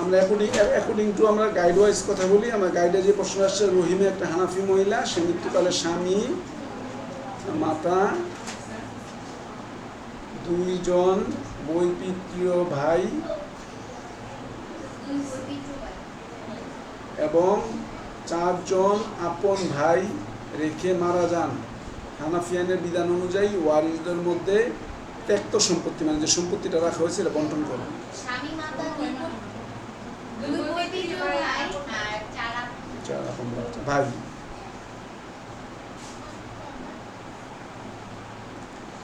আমরা according to আমরা guide wise কথা বলি। আমার গাইডে যে প্রশ্ন আসছে, রহিমে একটা হানাফি মহিলা, সে মৃত্যুকালে স্বামী, মাতা, দুইজন বৈপিত্রীয় ভাই এবং 4 জন আপন ভাই রেখে মারা যান। হানাফিয়ানের বিধান অনুযায়ী ওয়ারিসদের মধ্যে ত্যক্ত সম্পত্তি, মানে যে সম্পত্তিটা রাখা হয়েছে এটা বন্টন করো। ভাই,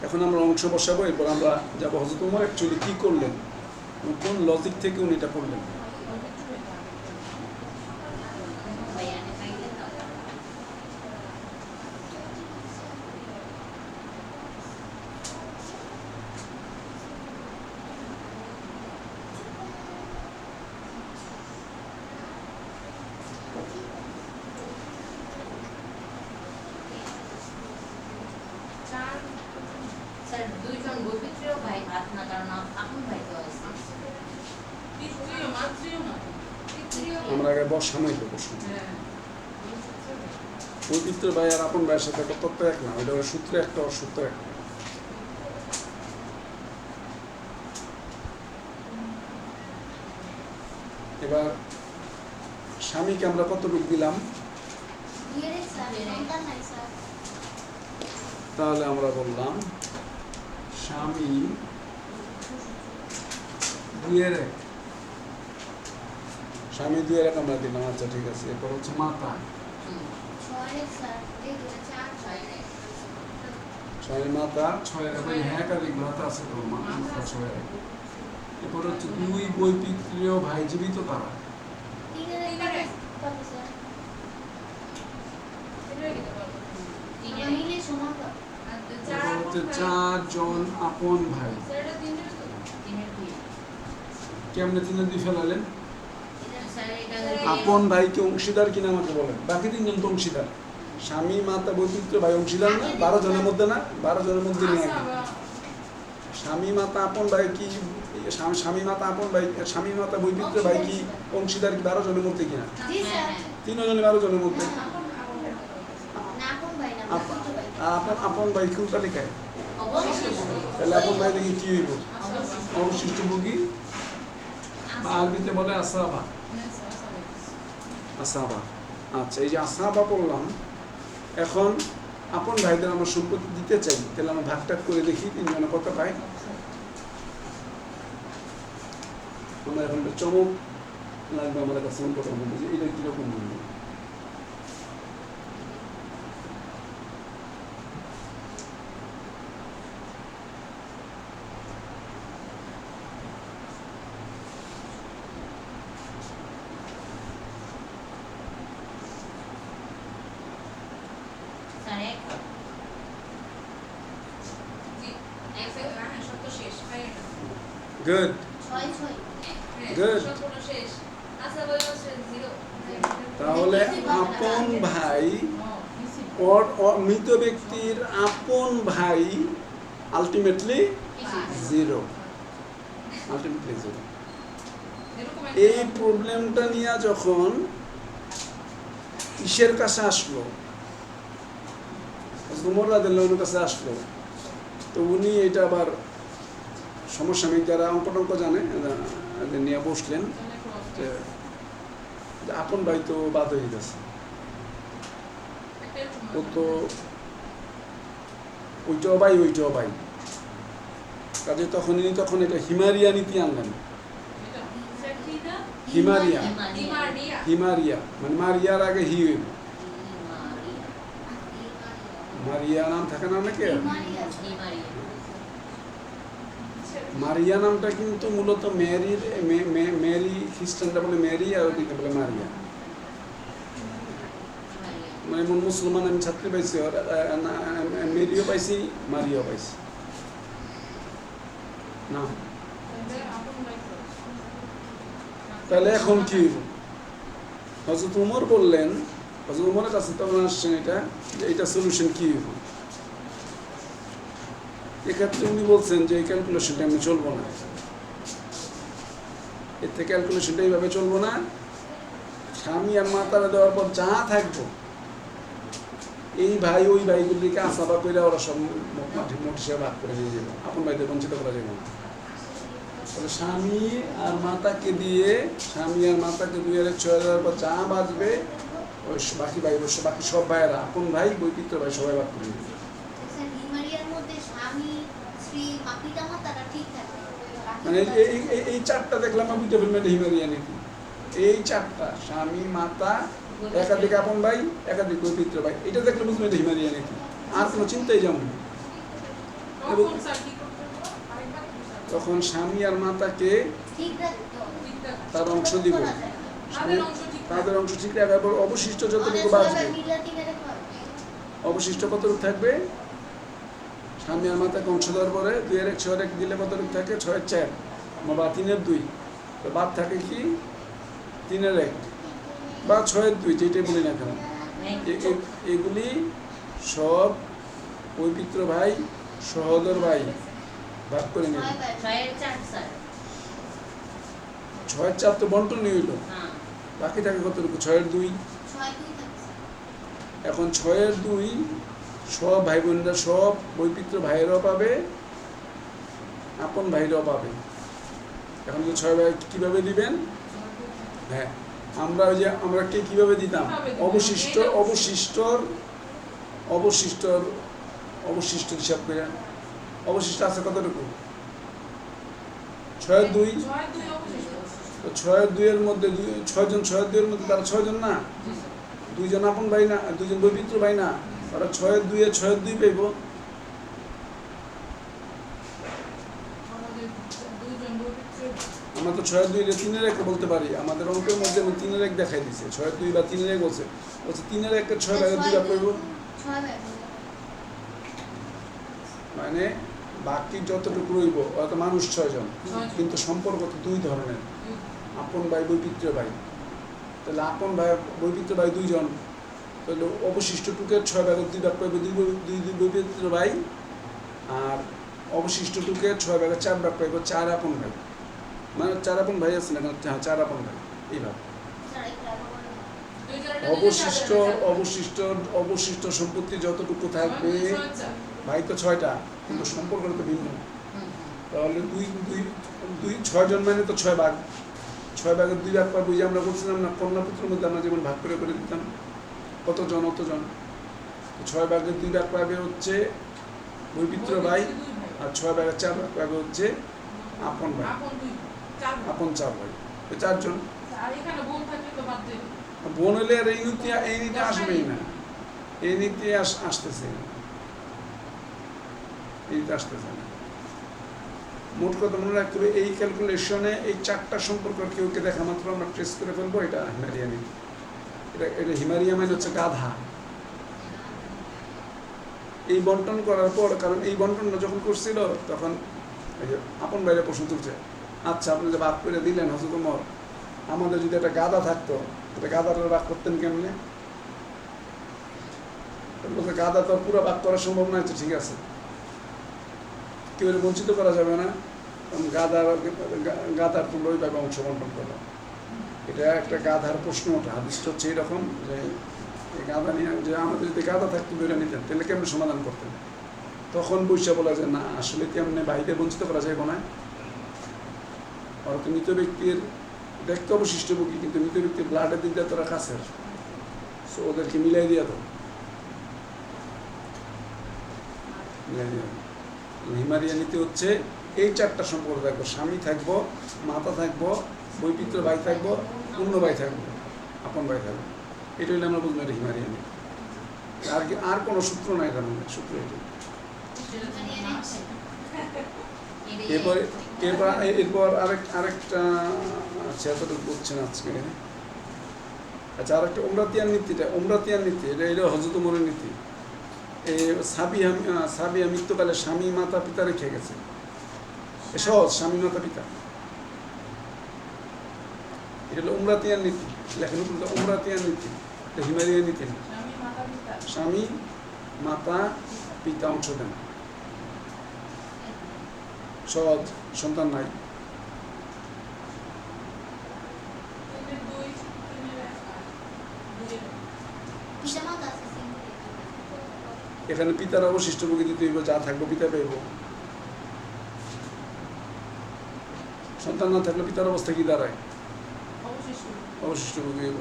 এখন আমরা অংশ বসাবো, এরপর আমরা যাবো হযরত ওমর অ্যাকচুয়ালি কি করলেন, কোন লজিক থেকে উনি এটা করলেন। আমরা আগে বসানোই তো প্রশ্ন, পবিত্র ভাই আর আপন ভাইয়ের সাথে তত্ত্ব এক না, ওইটা সূত্র একটা, অসূত্র একটা। এবার স্বামীকে আমরা কতটুকু দিলাম, তাহলে আমরা বললাম স্বামী 2/1, স্বামী 2/1 আমরা দিলাম। আচ্ছা ঠিক আছে, এরপর হচ্ছে মাতা, স্বামী মাতা 6/1, একাধিক মাতা আছে তো, মাতা 6/1। এরপর হচ্ছে 2 বৈপিত্রীয় ভাই জীবিত, তারা 4 জন আপন ভাই। কেমনে 3-2 ফেলালেন? আপন ভাইকে অংশীদার কিনা আমাকে বলেন। বাকি 3 জন তো অংশীদার, স্বামী মাতা বৈপিত্র ভাই অংশীদার না? 12 জনের মধ্যে না? 12 জনের মধ্যে নিয়ে স্বামী মাতা আপন ভাই কি, স্বামী মাতা আপন ভাই, স্বামী মাতা বৈপিত্র ভাই কি অংশীদার 12 জনের মধ্যে কিনা? 3 জনে 12 জনের মধ্যে। আপন ভাই কোন তালিকায়? তাহলে আপন ভাই দেখি কি হইব? অবশিষ্ট ভোগী, আরবিতে বলে আসাবা। আসাবা, আচ্ছা এই যে আসাবা বললাম, এখন আপন ভাইদের আমরা সম্পত্তি দিতে চাই, তাহলে আমরা ভাগ টাগ করে দেখি 3 জনে কত পাই। আমরা এখন চমক লাগবে আমাদের কাছে, কথা বলবো যে এটা কিরকম বলবো। Good. Good. তাহলে আপন ভাই, মৃত ব্যক্তির আপন ভাই আলটিমেটলি 0। এই প্রবলেমটা নিয়ে যখন ইসের কাছে আসলো, ওমর রাদিয়াল্লাহু আনহুর কাছে আসলো, তো উনি এটা আবার সমসাময়িক যারা অঙ্ক জানে নিয়ে বসলেন যে আপন ভাই তো বাদ হয়ে গেছে, ও তো ওইটাও ভাই, কাজে তখন এটা হিমারিয়া নীতি আনলেন। হিমারিয়া মানে মারিয়ার আগে হি হইব, মারিয়া নাম থাকে না অনেকে। মারিয়া নামটা কিন্তু মূলত মেরি, খ্রিস্টানরা বলে মেরি, আর ওদিকে বলে মারিয়া। মানে মুসলমান আমি ছাত্রী পাইছি, মেরিও পাইছি, মারিয়াও পাইছি না। তাহলে এখন কি হযরত ওমর বললেন, হযরত ওমরের কাছে তখন আসছেন এটা সলিউশন কি হইব। এক্ষেত্রে উনি বলছেন যে এই ক্যালকুলেশনটা আমি চলবো না, এর থেকে ক্যালকুলেশনটা এইভাবে চলবো না। স্বামী আর মাতারা দেওয়ার পর যা থাকবো এই ভাই ওই ভাইগুলিকে আসাবা করে ওরা সব মোট হিসেবে ভাগ করে নিয়ে যাবে, আপন ভাইদের বঞ্চিত করা যাবে না। তাহলে স্বামী আর মাতাকে দিয়ে 2,000 দেওয়ার পর যা বাঁচবে ওই বাকি ভাই অবশ্য বাকি সব ভাইয়েরা আপন ভাই বৈপিত্র ভাই সবাই ভাগ করে নেবে। মানে এই চারটা দেখলাম আমি বুঝতে ফেললাম এটা হিমারিয়া নীতি। এই চারটা স্বামী মাতা একাধিক আপন ভাই একাধিক বৈপিত্র ভাই, এটা দেখলে বুঝবেন এটা হিমারিয়া নীতি, আর কোনো চিন্তাই যেমন। তখন স্বামী আর মাতাকে তার অংশ দিব, তাদের অংশ ঠিক রাখার অবশিষ্ট যতটুকু বাঁচবে, অবশিষ্ট কতটুকু থাকবে? স্বামী আর মাতাকে অংশ দেওয়ার পরে 2-1 6-1 দিলে কতটুকু থাকে? 6-4 বা 3-2, তো বাদ থাকে কি 3-1 বা 6-2, যেটাই বলি না কেন। এগুলি সব পবিত্র ভাই সহোদর ভাই ভাগ করে নেবে। 6-4 তো বন্টনই হইল, বাকি থাকে কতটুকু? 6-2। এখন 6-2 সব ভাই বোনরা সব বৈপিত্র ভাইয়েরাও পাবে, আপন ভাইরাও পাবে। এখন 6 ভাই কিভাবে দিবেন? হ্যাঁ, আমরা ওই যে আমরা কে কিভাবে দিতাম? অবশিষ্ট হিসাব করে অবশিষ্ট আছে কতটুকু? 6-2। তো 6-2 এর মধ্যে 6 জন, 6-2 এর মধ্যে তারা 6 জন না, 2 জন আপন ভাই না, 2 জন বৈপিত্র ভাই না, তারা 6-2 এ 6-2 পাইব। আমরা তো 6-2 রে 3-1 বলতে পারি, আমাদের অঙ্কের মধ্যে আমি 3-1 দেখাই দিছে, 6-2 বা 3-1 বলছে 3-1 কে 6 ভাগে 2 ভাগ করব, মানে বাকি যতটুকু রইব অত মানুষ 6 জন, কিন্তু সম্পর্ক তো 2 ধরনের, আপন ভাই বৈপিত্র ভাই। তাহলে আপন ভাই বৈপিত্র ভাই 2 জন, তাহলে অবশিষ্ট টুকের 6 ভাগে 2 ভাগ পাইবে 2 বৈপিত্র ভাই, আর অবশিষ্ট টুকের 6 ভাগে 4 ভাগ পাইব 4 আপন ভাই। মানে 4 আপন ভাই আছে না? হ্যাঁ, 4 আপন ভাই। এইভাবে অবশিষ্ট সম্পত্তি যতটুকু থাকবে, ভাই তো 6টা কিন্তু সম্পর্ক তো ভিন্ন। তাহলে 6 জন মানে তো 6 ভাগ, 6 ভাগের 2 ভাগ পাবো। যে আমরা বলছিলাম না কন্যা পুত্রের মধ্যে আমরা যেমন ভাগ করে দিতাম, কতজন অতজন, 6 ভাগের 2 ভাগ পাবে হচ্ছে বৈপিত্র ভাই, আর 6 ভাগের 4 ভাগ পাবে হচ্ছে আপন ভাই, আপন 4 ভাই, 4 জন। বোন হলে আর এই নীতি আসবেই না, এই নীতি আসতেছে না, মোট কথা মনে রাখতে হবে এই ক্যালকুলেশনে এই 4টা সম্পর্ক কেউকে দেখা মাত্র আমরা ট্রেস করে ফেলবো, এটা হিমারিয়া নীতি। এটা হিমারিয়া মানে হচ্ছে গাধা। এই বন্টন করার পর, কারণ এই বন্টনটা যখন করছিল তখন এই যে আপন ভাইরা প্রশ্ন তুলছে, আচ্ছা আপনি যে ভাগ করে দিলেন হযরত ওমর, আমাদের যদি একটা গাধা থাকতো, এটা গাধাটা ভাগ করতেন কেমনে? বলতে গাধা তো পুরো ভাগ করা সম্ভব নয়। তো ঠিক আছে, কেউ বঞ্চিত করা যাবে না, গাধার তোমরা ওইভাবে অংশ বন্টন করো। এটা একটা গাধার প্রশ্ন ওঠা, হাদিসটা হচ্ছে এরকম যে গাধা নিয়ে, যে আমাদের যদি গাধা থাকতো বেড়ে নিতেন তাহলে কেমনে সমাধান করতেন? তখন বৈশা বলা যে না, আসলে কেমনে ভাইদের বঞ্চিত করা যায় না, ওরা তো মৃত ব্যক্তির দেখতে অবশিষ্ট ভোগী, কিন্তু মৃত ব্যক্তির ব্লাডের দিক দিয়ে তোরা কাছের, সো ওদেরকে মিলাই দিয়া তো হিমারিয়া নীতি হচ্ছে এই 4টা সম্পর্ক থাকবো, স্বামী থাকবো, মাতা থাকবো, বৈপিত্র ভাই থাকবো, অন্য ভাই থাকবো, আপন ভাই থাকবো। এটা হইলে আমরা বুঝবো এটা হিমারিয়া নীতি। আর কোনো সূত্র নাই, এটার মধ্যে সূত্র এটি। এরপর আরেকটা এতটুকু বুঝছেন আজকে। আচ্ছা, আরেকটা ওমরাতিয়ান নীতি, এটা হযরত ওমরের নীতি। এই সাবিয়া মৃত্যুকালে স্বামী মাতা পিতা রেখে গেছে, সহজ, স্বামী মাতা পিতা, এটা হলো ওমরাতিয়ান নীতি। লেখেন ওমরাতিয়ান নীতি, এটা হিমারিয়া নীতি না। স্বামী মাতা পিতা অংশ দেন, সহজ, সন্তান নাই, এখানে পিতার অবশিষ্ট ভোগী দিতে হইব, যা থাকবো পিতা পাইব। সন্তান না থাকলে পিতার অবস্থা কি দাঁড়ায়? অবশিষ্ট ভোগী হইব।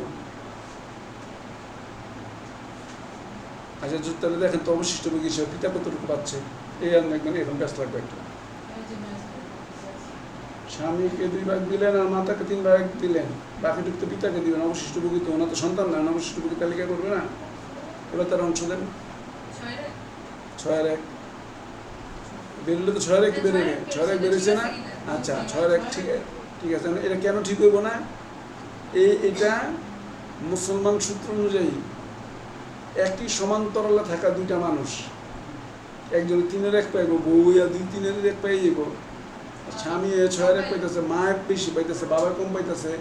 আচ্ছা তাহলে দেখেন তো অবশিষ্ট ভোগী হিসেবে পিতা কতটুকু পাচ্ছে, এই আর দেখবেন এখন ব্যস্ত লাগবে একটা। স্বামীকে 2 ভাগ দিলেন আর মাতাকে 3 ভাগ দিলেন, বাকিটুকু তো পিতাকে দিবেন। অবশিষ্ট ভোগী তো ওনার তো সন্তান না, অবশিষ্ট ভোগী তালিকা করবে না। এবার তার অংশ দেন 6/1 বেরোলে তো 6/1 বেরোবে। 6/1 বেরোচ্ছে না? আচ্ছা 6/1 ঠিক আছে। এটা কেন ঠিক হইব না? এটা মুসলমান সূত্র অনুযায়ী একই সমান্তরালে থাকা 2টা মানুষ, একজন 3/1 পাইব, বউ 2-3/1 পাই যাব। স্বামী 6/1 পাইতেছে, মা বেশি পাইতেছে, বাবা কম পাইতেছে।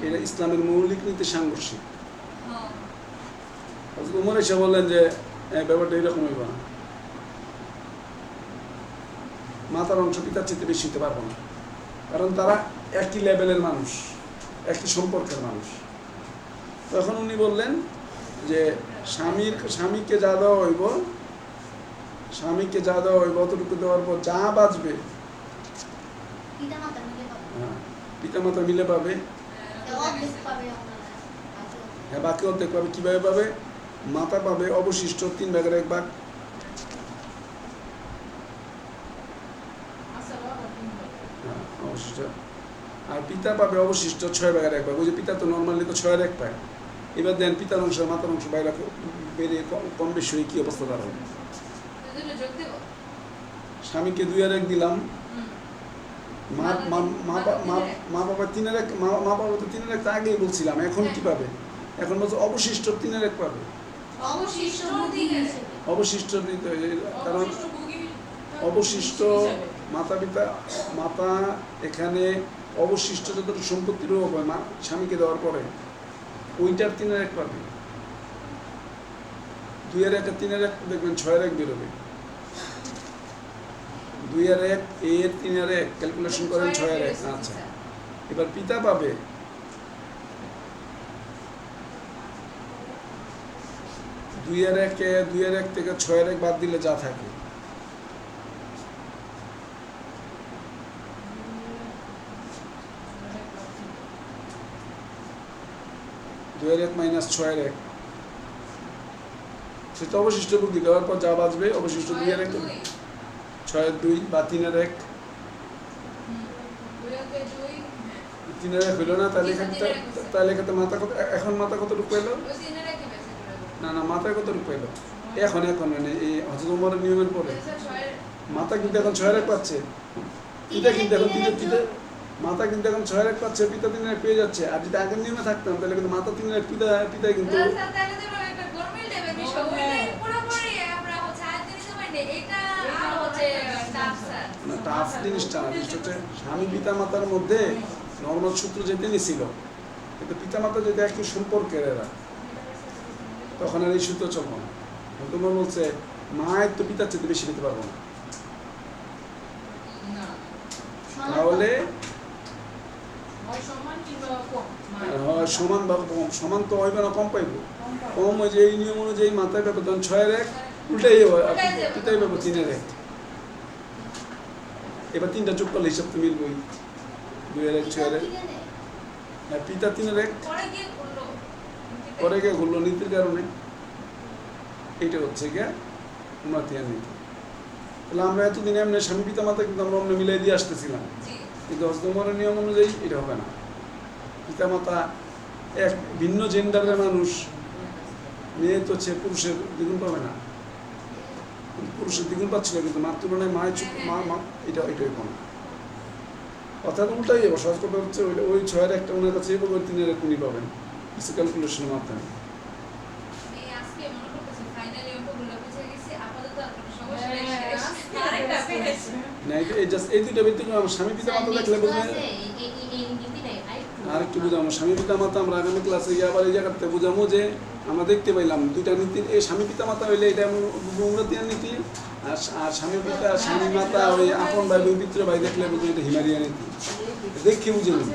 এটা ইসলামের মৌলিক নীতি সাংঘর্ষিক। উমর এসে বললেন যে ব্যাপারটা এরকম হইব না, মাতার অংশ পিতার চেয়ে বেশি হতে পারবো না, কারণ তারা একই লেভেলের মানুষ, একই সম্পর্কের মানুষ। তখন উনি বললেন যে স্বামীকে যা দেওয়া হইব, অতটুকু দেওয়ার পর যা বাঁচবে পিতা মাতা মিলে পাবে। হ্যাঁ, বাকি অর্ধেক পাবে। কিভাবে পাবে? মাতা পাবে অবশিষ্ট 3/1 ভাগ, অবশিষ্ট, আর পিতা পাবে অবশিষ্ট 6/1 ভাগ। ওই যে পিতা তো নর্মালি তো 6/1 পায়। এবার দেন পিতার অংশ মাতার অংশ বাইরে বেরিয়ে কম বেশি হয়ে কি অবস্থা দাঁড়াবে? স্বামীকে 2/1 দিলাম, মা বাবা 3/1, মা বাবা তো 3/1 আগেই বলছিলাম। এখন কি পাবে? এখন বলছে অবশিষ্ট 3/1 পাবে। অবশিষ্ট দিতে, কারণ অবশিষ্ট মাতা এখানে অবশিষ্ট যতটুকু সম্পত্তির হবে স্বামীকে দেওয়ার পরে ওইটার 3/1 পাবে। 2/1 3/1 দেখবেন 6/1 বেরোবে। 2/1 এর 3/1 ক্যালকুলেশন করেন 6/1। আচ্ছা, এবার পিতা পাবে 2/1 থেকে 6/1 বাদ দিলে যা থাকে, 2/1 মাইনাস 6/1, সেটা অবশিষ্ট বুদ্ধি দেওয়ার পর যা বাঁচবে অবশিষ্ট 2/1, 6/2 বা 3/1। 3/1 হইল না? তাহলে এখানে মাথা কত, এখন মাথা কতটুকু পেলো? না, মাথা কতটুকু পেলো এখন? মানে এই হযরত ওমরের নিয়মের পরে মাথা কিন্তু এখন 6/1 পাচ্ছে। পিতা কিন্তু এখন মাথা কিন্তু এখন 6/1 পাচ্ছে, পিতা 3/1 পেয়ে যাচ্ছে। আর যদি আগের নিয়মে থাকতাম তাহলে কিন্তু মাথা 3/1, পিতা কিন্তু টাফ জিনিসটা না। জিনিসটা স্বামী পিতা মাতার মধ্যে নর্মাল সূত্র যেদিনই ছিল, কিন্তু পিতা মাতা যদি একই সম্পর্কের এরা, তখন আর এই সূত্র চলবো না। তোমার বলছে মায়ের তো পিতার চেয়ে বেশি দিতে পারবো না, তাহলে সমান বা কম। সমান তো হইবে না, কম পাইব। কম ওই যে এই নিয়ম অনুযায়ী মাথায় পাবে তখন 6/1, উল্টাই পিতাই পাবো 3/1। এবার 3টা যোগ করলে হিসাব তো মিলবই। 2/1 6/1, পিতা 3/1 পরে গিয়ে ঘুরলো নীতির কারণে। এইটা হচ্ছে গিয়ে উম্মাতিয়ার নীতি। তাহলে আমরা এতদিন এমনি স্বামী পিতা মাতা কিন্তু আমরা অন্য মিলাই দিয়ে আসতেছিলাম, কিন্তু হযরত ওমরের নিয়ম অনুযায়ী এটা হবে না। পিতা মাতা এক ভিন্ন জেন্ডারের মানুষ, মেয়ে তো হচ্ছে পুরুষের দ্বিগুণ পাবে না, পুরুষের দ্বিগুণ পাচ্ছিল, কিন্তু মার তুলনায় মায়ের এটা হইব না। অর্থাৎ উল্টাই যাবো। সহজ কথা হচ্ছে ওই 6/1 ওনার কাছে যাবো, ওই 3/1 উনি পাবেন কিছু ক্যালকুলেশনের মাধ্যমে। না, এই 2টা ব্যক্তিক্রম। আমার স্বামী পিতা মাতা দেখলে বুঝবেন। আরেকটু বুঝাবো, স্বামী পিতা মাতা আমরা আগামী ক্লাসে গিয়ে আবার এই জায়গাতে বুঝাবো যে আমরা দেখতে পাইলাম 2টা নীতির। এই স্বামী পিতা মাতা হইলে এটা উমরাতিয়ার নীতি, আর স্বামী মাতা ওই আপন ভাই বৈচিত্র্য ভাই দেখলে বুঝবেন এটা হিমারিয়া নীতি। দেখে বুঝে নিন।